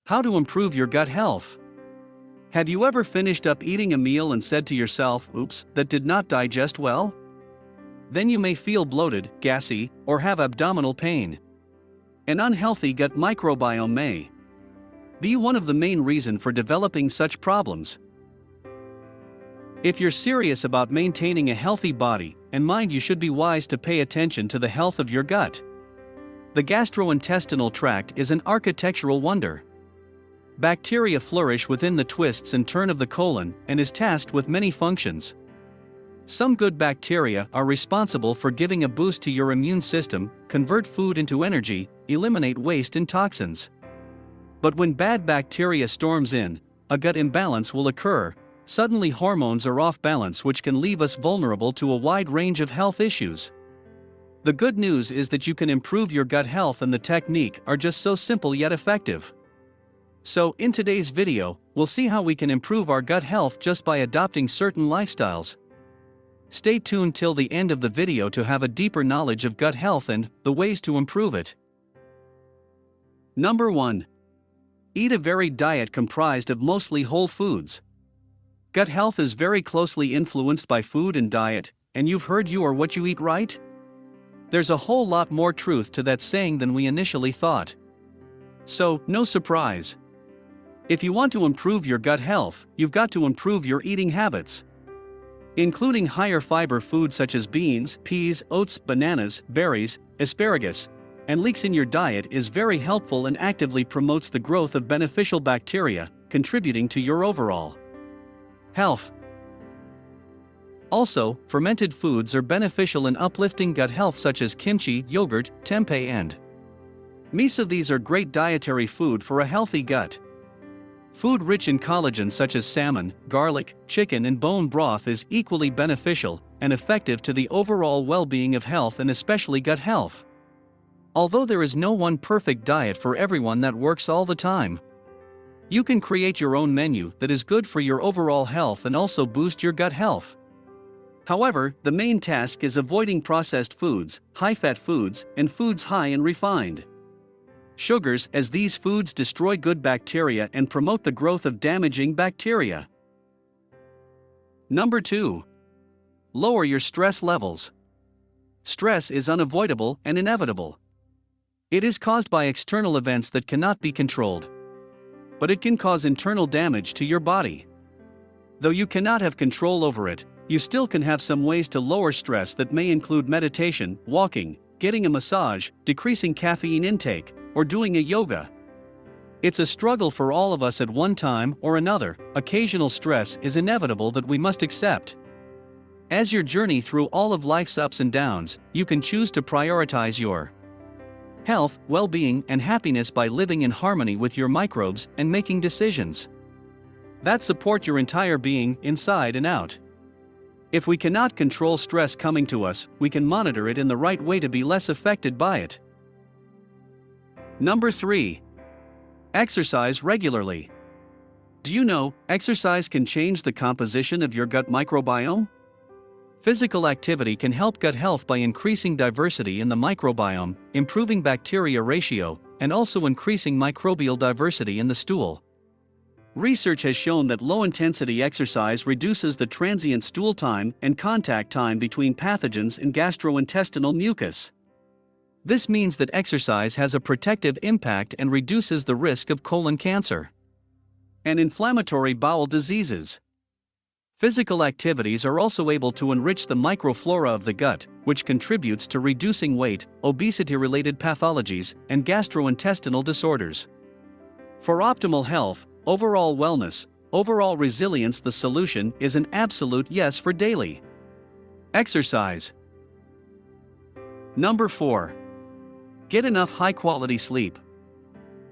How to improve your gut health. Have you ever finished up eating a meal and said to yourself, "Oops, that did not digest well"? Then you may feel bloated, gassy, or have abdominal pain. An unhealthy gut microbiome may be one of the main reasons for developing such problems. If you're serious about maintaining a healthy body and mind, you should be wise to pay attention to the health of your gut. The gastrointestinal tract is an architectural wonder. Bacteria flourish within the twists and turns of the colon and is tasked with many functions. Some good bacteria are responsible for giving a boost to your immune system, convert food into energy, eliminate waste and toxins. But when bad bacteria storms in, a gut imbalance will occur. Suddenly hormones are off balance, which can leave us vulnerable to a wide range of health issues. The good news is that you can improve your gut health, and the technique are just so simple yet effective. So, in today's video, we'll see how we can improve our gut health just by adopting certain lifestyles. Stay tuned till the end of the video to have a deeper knowledge of gut health and the ways to improve it. Number 1. Eat a varied diet comprised of mostly whole foods. Gut health is very closely influenced by food and diet, and you've heard "you are what you eat," right? There's a whole lot more truth to that saying than we initially thought. So, no surprise. If you want to improve your gut health, you've got to improve your eating habits. Including higher fiber foods such as beans, peas, oats, bananas, berries, asparagus, and leeks in your diet is very helpful and actively promotes the growth of beneficial bacteria, contributing to your overall health. Also, fermented foods are beneficial in uplifting gut health, such as kimchi, yogurt, tempeh, and miso. These are great dietary food for a healthy gut. Food rich in collagen such as salmon, garlic, chicken, and bone broth is equally beneficial and effective to the overall well-being of health, and especially gut health. Although there is no one perfect diet for everyone that works all the time, you can create your own menu that is good for your overall health and also boost your gut health. However, the main task is avoiding processed foods, high-fat foods, and foods high in refined sugars, as these foods destroy good bacteria and promote the growth of damaging bacteria. Number 2. Lower your stress levels. Stress is unavoidable and inevitable. It is caused by external events that cannot be controlled, but it can cause internal damage to your body. Though you cannot have control over it, you still can have some ways to lower stress that may include meditation, walking, getting a massage, decreasing caffeine intake, or doing a yoga. It's a struggle for all of us at one time or another. Occasional stress is inevitable that we must accept. As your journey through all of life's ups and downs, you can choose to prioritize your health, well-being, and happiness by living in harmony with your microbes and making decisions that support your entire being, inside and out. If we cannot control stress coming to us, we can monitor it in the right way to be less affected by it. Number 3. Exercise regularly. Do you know, exercise can change the composition of your gut microbiome? Physical activity can help gut health by increasing diversity in the microbiome, improving bacteria ratio, and also increasing microbial diversity in the stool. Research has shown that low-intensity exercise reduces the transient stool time and contact time between pathogens and gastrointestinal mucus. This means that exercise has a protective impact and reduces the risk of colon cancer and inflammatory bowel diseases. Physical activities are also able to enrich the microflora of the gut, which contributes to reducing weight, obesity-related pathologies, and gastrointestinal disorders. For optimal health, overall wellness, overall resilience, the solution is an absolute yes for daily exercise. Number 4. Get enough high-quality sleep.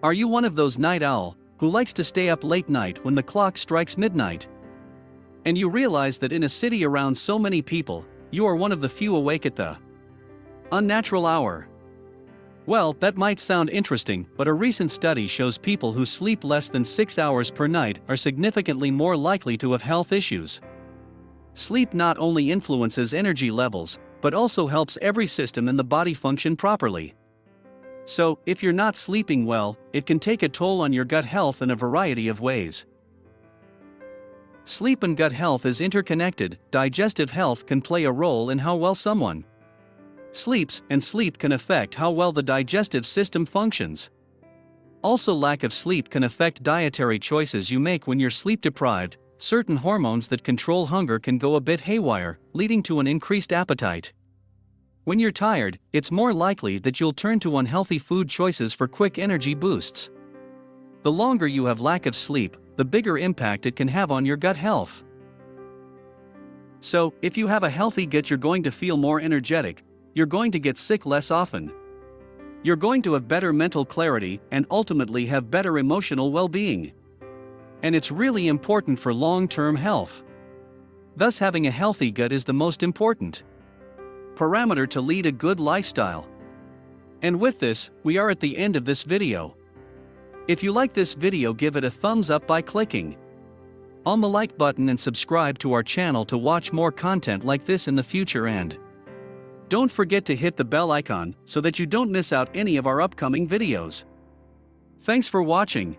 Are you one of those night owls who likes to stay up late night when the clock strikes midnight? And you realize that in a city around so many people, you are one of the few awake at the unnatural hour. Well, that might sound interesting, but a recent study shows people who sleep less than 6 hours per night are significantly more likely to have health issues. Sleep not only influences energy levels, but also helps every system in the body function properly. So, if you're not sleeping well, it can take a toll on your gut health in a variety of ways. Sleep and gut health is interconnected. Digestive health can play a role in how well someone sleeps, and sleep can affect how well the digestive system functions. Also, lack of sleep can affect dietary choices you make when you're sleep deprived. Certain hormones that control hunger can go a bit haywire, leading to an increased appetite. When you're tired, it's more likely that you'll turn to unhealthy food choices for quick energy boosts. The longer you have lack of sleep, the bigger impact it can have on your gut health. So, if you have a healthy gut, you're going to feel more energetic, you're going to get sick less often. You're going to have better mental clarity and ultimately have better emotional well-being. And it's really important for long-term health. Thus, having a healthy gut is the most important parameter to lead a good lifestyle. And with this, we are at the end of this video. If you like this video, give it a thumbs up by clicking on the like button and subscribe to our channel to watch more content like this in the future, and don't forget to hit the bell icon so that you don't miss out any of our upcoming videos. Thanks for watching.